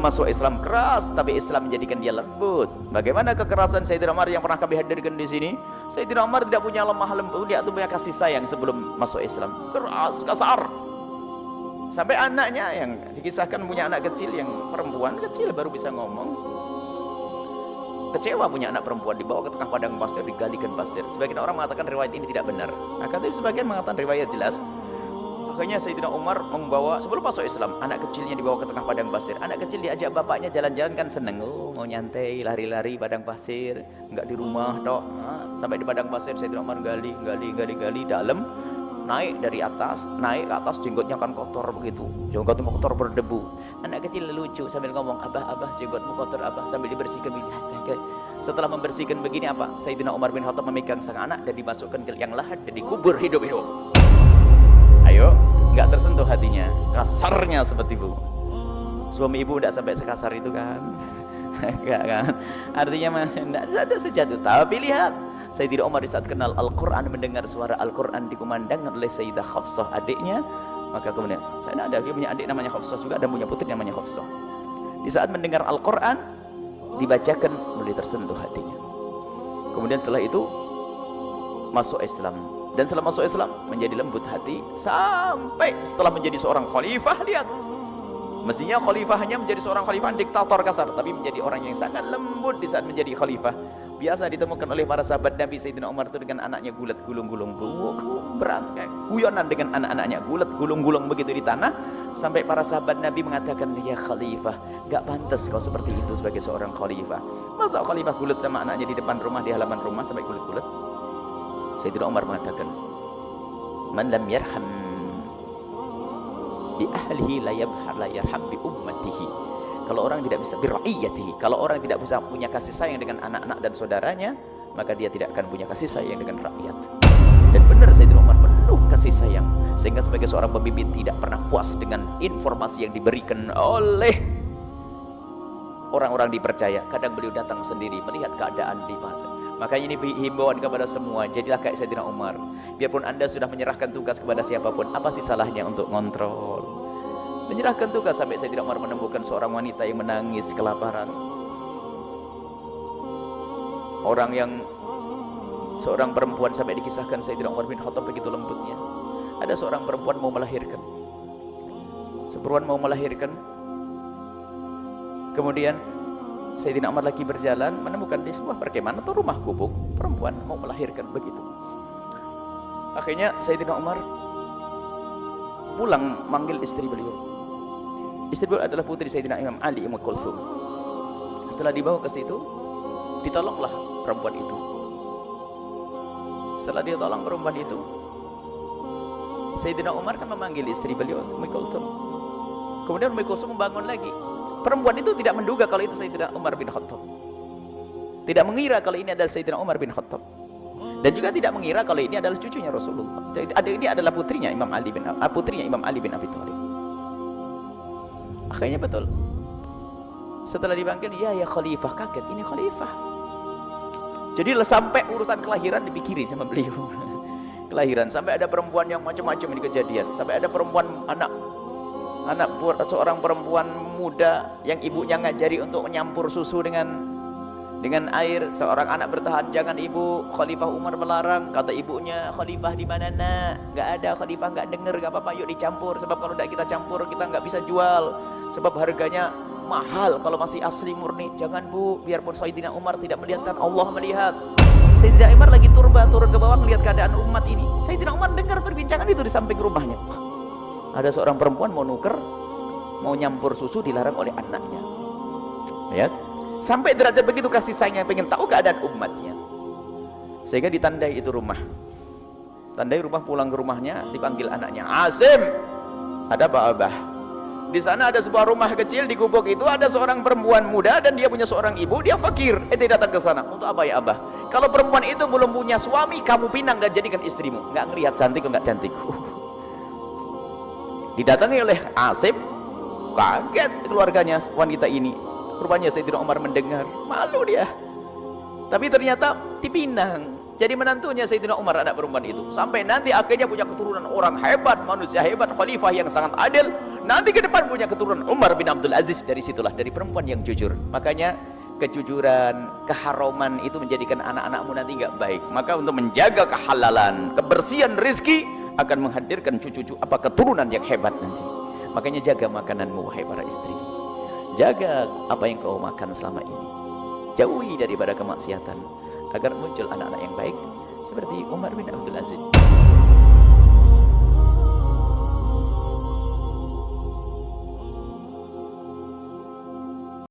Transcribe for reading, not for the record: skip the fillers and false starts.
masuk Islam keras, tapi Islam menjadikan dia lembut. Bagaimana kekerasan Sayyidina Umar yang pernah kami hadirkan di sini? Sayyidina Umar tidak punya lemah lembut, dia punya kasih sayang sebelum masuk Islam. Keras, kasar. Sampai anaknya yang dikisahkan punya anak kecil yang perempuan kecil baru bisa ngomong. Kecewa punya anak perempuan, dibawa ke tengah padang pasir, digalikan pasir. Sebagian orang mengatakan riwayat ini tidak benar. Tapi sebagian mengatakan riwayat jelas. Akhirnya Sayyidina Umar membawa, sebelum masuk Islam, anak kecilnya dibawa ke tengah padang pasir. Anak kecil diajak bapaknya jalan-jalan kan seneng, mau nyantai, lari-lari padang pasir, enggak di rumah tok. Sampai di padang pasir Sayyidina Umar gali dalam, naik dari atas, naik ke atas, jenggotnya kan kotor begitu. Jenggotnya kotor berdebu. Anak kecil lucu sambil ngomong, "Abah, jenggotmu kotor, Abah," sambil dibersihkan. Setelah membersihkan begini apa? Sayyidina Umar bin Khattab memegang sang anak dan dimasukkan ke liang lahat dan dikubur hidup-hidup. Ayo, nggak tersentuh hatinya, kasarnya seperti itu. Suami ibu tidak sampai sekasar itu kan? Enggak kan? Artinya tidak ada sejatuh. Tapi lihat, Sayyidina Umar di saat kenal Al-Quran, mendengar suara Al-Quran dikumandangkan oleh Sayyidah Hafsah adiknya, maka kemudian saya ada, dia punya adik namanya Hafsah juga dan punya putri namanya Hafsah. Di saat mendengar Al-Quran dibacakan, mulai tersentuh hatinya. Kemudian setelah itu masuk Islam, dan setelah masuk Islam menjadi lembut hati sampai setelah menjadi seorang khalifah. Lihat, mestinya khalifah hanya menjadi seorang khalifah diktator kasar, tapi menjadi orang yang sangat lembut di saat menjadi khalifah. Biasa ditemukan oleh para sahabat Nabi. Sayyidina Umar itu dengan anaknya gulat gulung-gulung, berangkat guyonan dengan anak-anaknya, gulat gulung-gulung begitu di tanah, sampai para sahabat Nabi mengatakan, "Ya khalifah, gak pantas kau seperti itu sebagai seorang khalifah. Masa khalifah gulat sama anaknya di depan rumah, di halaman rumah sampai gulat-gulat?" Sayyidina Umar mengatakan, "Man lam yarham bi ahlihi la yarham bi ummatihi." Kalau orang tidak bisa birra'iyatihi, kalau orang tidak bisa punya kasih sayang dengan anak-anak dan saudaranya, maka dia tidak akan punya kasih sayang dengan rakyat. Dan benar Sayyidina Umar penuh kasih sayang, sehingga sebagai seorang pemimpin tidak pernah puas dengan informasi yang diberikan oleh orang-orang dipercaya. Kadang beliau datang sendiri melihat keadaan di masa. Makanya ini himbauan kepada semua, jadilah kayak Sayyidina Umar. Biarpun Anda sudah menyerahkan tugas kepada siapapun, apa sih salahnya untuk ngontrol? Menyerahkan tugas. Sampai Sayyidina Umar menemukan seorang wanita yang menangis kelaparan. Seorang perempuan, sampai dikisahkan Sayyidina Umar bin Khattab begitu lembutnya. Ada seorang perempuan mau melahirkan. Seperempuan mau melahirkan. Kemudian Sayyidina Umar lagi berjalan, menemukan di sebuah perkemahan atau rumah gubuk, perempuan mau melahirkan begitu. Akhirnya Sayyidina Umar pulang manggil istri beliau. Istri beliau adalah putri Sayyidina Imam Ali Ummu Kulthum. Setelah dibawa ke situ, ditolonglah perempuan itu. Setelah ditolong perempuan itu, Sayyidina Umar kan memanggil istri beliau Ummu Kulthum. Kemudian Ummu Kulthum membangun lagi. Perempuan itu tidak menduga kalau itu Sayyidina Umar bin Khattab. Tidak mengira kalau ini adalah Sayyidina Umar bin Khattab. Dan juga tidak mengira kalau ini adalah cucunya Rasulullah. Ini adalah putrinya Imam Ali bin Abi Thalib. Akhirnya betul. Setelah dipanggil, ya khalifah, kaget, ini khalifah. Jadi sampai urusan kelahiran dipikirin sama beliau. Kelahiran, sampai ada perempuan yang macam-macam ini kejadian. Sampai ada perempuan seorang perempuan muda yang ibunya ngajari untuk menyampur susu dengan air. Seorang anak bertahan, "Jangan ibu, Khalifah Umar melarang." Kata ibunya, "Khalifah di mana nak? Gak ada Khalifah, gak denger, gak apa-apa, yuk dicampur. Sebab kalau tidak kita campur, kita gak bisa jual. Sebab harganya mahal kalau masih asli murni." "Jangan bu, biarpun Sayyidina Umar tidak melihatkan, Allah melihat." Sayyidina Umar lagi turun ke bawah melihat keadaan umat ini. Sayyidina Umar dengar perbincangan itu di samping rumahnya. Ada seorang perempuan mau nuker, mau nyampur susu, dilarang oleh anaknya. Lihat. Sampai derajat begitu kasih sayangnya, pengen tahu keadaan umatnya, sehingga ditandai itu rumah. Tandai rumah, pulang ke rumahnya, dipanggil anaknya, "Asim, ada apa abah?" Di sana ada sebuah rumah kecil, di gubuk itu ada seorang perempuan muda dan dia punya seorang ibu, dia fakir. Dia datang ke sana. "Untuk apa ya abah?" "Kalau perempuan itu belum punya suami, kamu pinang dan jadikan istrimu." Nggak ngelihat cantik atau nggak cantik. Didatangi oleh Asim, kaget keluarganya wanita ini. Rupanya Sayyidina Umar mendengar, malu dia. Tapi ternyata dipinang. jadi menantunya Sayyidina Umar, anak perempuan itu, sampai nanti akhirnya punya keturunan orang hebat, manusia hebat, khalifah yang sangat adil, nanti ke depan punya keturunan Umar bin Abdul Aziz. Dari situlah, dari perempuan yang jujur. Makanya kejujuran, keharaman itu menjadikan anak-anakmu nanti nggak baik. Maka untuk menjaga kehalalan, kebersihan rezeki, akan menghadirkan cucu-cucu keturunan yang hebat nanti. Makanya jaga makananmu, wahai para istri. Jaga apa yang kau makan selama ini, jauhi daripada kemaksiatan, agar muncul anak-anak yang baik seperti Umar bin Abdul Aziz.